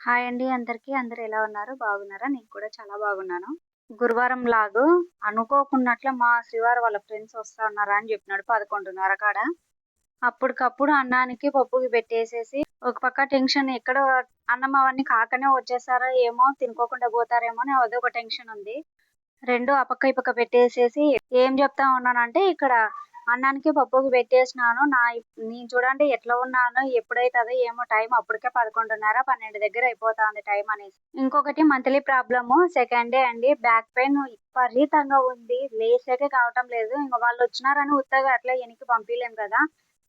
Hi అండి అందరికీ. అందరూ ఎలా ఉన్నారు? బాగున్నారా? నేను కూడా చాలా బాగున్నాను. గురువారం లాగు అనుకోకున్నట్ల మా శ్రీవారు వాళ్ళ ఫ్రెండ్స్ వస్తా ఉన్నారా అని చెప్పినాడు 11:30 కాడ. అప్పటికప్పుడు అన్నానికి పప్పుకి పెట్టేసేసి ఒక పక్క టెన్షన్ ఎక్కడ అన్నం అవన్నీ కాకనే వచ్చేసారో ఏమో తినుకోకుండా పోతారేమో అని అదొక టెన్షన్ ఉంది. 2 ఆ పక్క ఈ పక్క పెట్టేసేసి ఏం చెప్తా ఉన్నానంటే ఇక్కడ అన్నానికి పప్పుకి పెట్టేసినాను. నేను చూడండి ఎట్లా ఉన్నానో ఎప్పుడైతదో ఏమో టైం అప్పటికే 11:30, 12 దగ్గర అయిపోతాంది టైం అనేసి. ఇంకొకటి మంత్లీ ప్రాబ్లము సెకండ్ డే అండి. బ్యాక్ పెయిన్ విపరీతంగా ఉంది. లేసేకే కావటం లేదు. ఇంక వాళ్ళు వచ్చినారని ఉత్తగా అట్లా ఎనికి పంపియలేం కదా!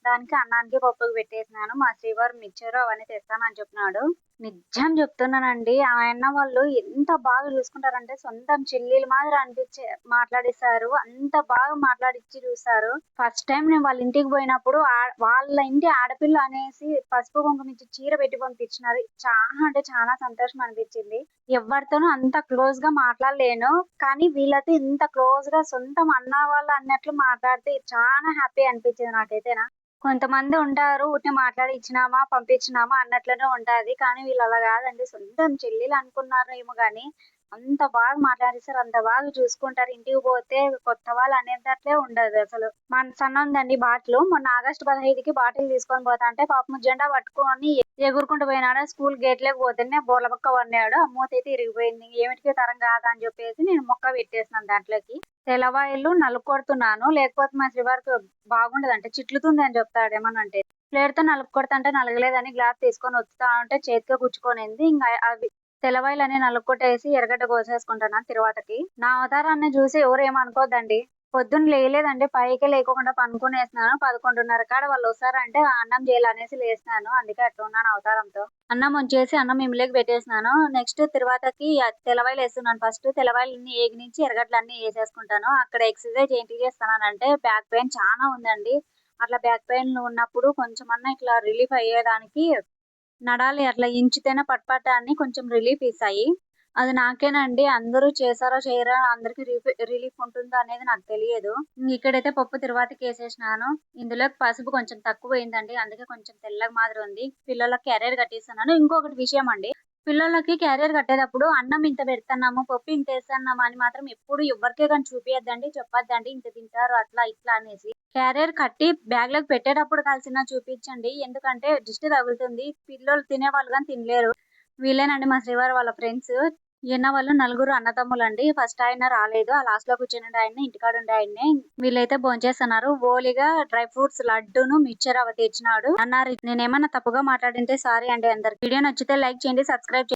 దానికి అన్నానికి పప్పుకి పెట్టేసినాను. మా శ్రీవారు మిక్చర్ అవన్నీ తెస్తానని చెప్పినాడు. నిజం చెప్తున్నానండి. ఆ అన్న వాళ్ళు ఎంత బాగా చూసుకుంటారంటే సొంతం చెల్లెలు మాదిరి అనిపించే మాట్లాడిస్తారు. అంత బాగా మాట్లాడిచ్చి చూస్తారు. ఫస్ట్ టైం నేను వాళ్ళ ఇంటికి పోయినప్పుడు వాళ్ళ ఇంటి ఆడపిల్ల అనేసి పసుపు కుంకుమ ఇచ్చి చీర పెట్టి పంపించినారు. చాలా అంటే చాలా సంతోషం అనిపించింది. ఎవరితోనూ అంత క్లోజ్ గా మాట్లాడలేను. కానీ వీళ్ళతో ఇంత క్లోజ్ గా సొంతం అన్న వాళ్ళు అన్నట్లు మాట్లాడితే చాలా హ్యాపీ అనిపించింది నాకైతేనా. కొంతమంది ఉంటారు ఊరికే మాట్లాడి ఇచ్చినామా, పంపించినామా అన్నట్లనే ఉంటది. కానీ వీళ్ళు అలా కాదండి. సొంతం చెల్లెలు అనుకున్నారేమో గాని అంత బాగా మాట్లాడిస్తారు. అంత బాగా చూసుకుంటారు. ఇంటికి పోతే కొత్త వాళ్ళు అనేటట్లే ఉండదు అసలు. మన సన్న ఉందండి బాటిల్. మొన్న ఆగస్టు 15కి బాటిల్ తీసుకొని పోతాంటే పాపం జెండా పట్టుకొని ఎగురుకుంటూ పోయినాడు. స్కూల్ గేట్లోకి పోతేనే బోర్ల పక్క పడినాడు. మూతైతే ఇరిగిపోయింది. ఏమిటికి తరం కాదని చెప్పేసి నేను మొక్క పెట్టేసినాను దాంట్లోకి. తెల్లవాయిలు నలుకొడుతున్నాను. లేకపోతే మా శ్రీవారికి బాగుండదంట. చిట్లుతుంది అని చెప్తాడు ఏమనంటే. ప్లేట్‌తో నలుక్కొడతంటే నలగలేదని గ్లాస్ తీసుకొని ఒత్తుతా ఉంటే చేతికి గుచ్చుకొనింది. ఇంగ అవి తెల్లవాయిలని నలుక్కొట్టేసి ఎర్రగడ్డ కోసేసుకుంటున్నాను తిరువాతకి. నా అవతారాన్ని చూసి ఎవరు ఏమనుకోద్దండి. పొద్దున్న లేయలేదండి. పైకే లేకోకుండా పనుకునేసినాను. 11:30 కాడ వాళ్ళొస్తారంటే అన్నం చేయాలనేసి లేసినాను. అందుకే అట్లున్నాను అవతారంతో. అన్నం వంచేసి అన్నం ఇమిలేకి పెట్టేసినాను. నెక్స్ట్ తిరువాతకి తెల్లవాయిలేస్తున్నాను. ఫస్ట్ తెల్లవాయిలన్నీ ఏగినించి ఎర్రగడ్డలన్నీ ఏసేసుకుంటాను. అక్కడ ఎక్సర్సైజ్ ఏంటి చేస్తున్నానంటే బ్యాక్ పెయిన్ చానా ఉందండి. అట్లా బ్యాక్ పెయిన్ ఉన్నప్పుడు కొంచెమన్నా ఇట్లా రిలీఫ్ అయ్యేదానికి నడాలి అట్లా ఇంచితేనే పట్ అని కొంచెం రిలీఫ్ ఇస్తాయి. అది నాకేనండి. అందరూ చేశారో చేయరో అందరికి రిలీఫ్ ఉంటుందో అనేది నాకు తెలియదు. ఇక్కడైతే పప్పు తిరువాతకేసేసినాను. ఇందులోకి పసుపు కొంచెం తక్కువయిందండి. అందుకే కొంచెం తెల్లగా మాదిరి ఉంది. పిల్లలకి క్యారియర్ కట్టిస్తున్నాను. ఇంకొకటి విషయం అండి. పిల్లలకి క్యారియర్ కట్టేటప్పుడు అన్నం ఇంత పెడుతున్నాము, పప్పు ఇంత వేస్తున్నాము అని మాత్రం ఎప్పుడు ఎవ్వరికే కానీ చూపియద్దండి, చెప్పొద్దండి. ఇంత తింటారు అట్లా ఇట్లా అనేసి. క్యారియర్ కట్టి బ్యాగ్ లోకి పెట్టేటప్పుడు కలిసినా చూపించండి. ఎందుకంటే దిష్టి తగులుతుంది. పిల్లలు తినేవాళ్ళు కానీ తినలేరు. వీళ్ళేనండి మా శ్రీవారు వాళ్ళ ఫ్రెండ్స్. ఈయన వాళ్ళు నలుగురు అన్నదమ్ములండి. ఫస్ట్ ఆయన రాలేదు. ఆ లాస్ట్ లో కూర్చుని ఆయన్ని ఇంటికాడ ఉండే ఆయన్నే. వీళ్ళైతే భోంచేస్తున్నారు. ఓలిగా డ్రై ఫ్రూట్స్ లడ్డును మిక్చర్ అవి తెచ్చినాడు అన్నారు. నేనేమన్నా తప్పుగా మాట్లాడింటే సారీ అండి అందరికి. వీడియో నచ్చితే లైక్ చేయండి, సబ్స్క్రైబ్ చేయండి.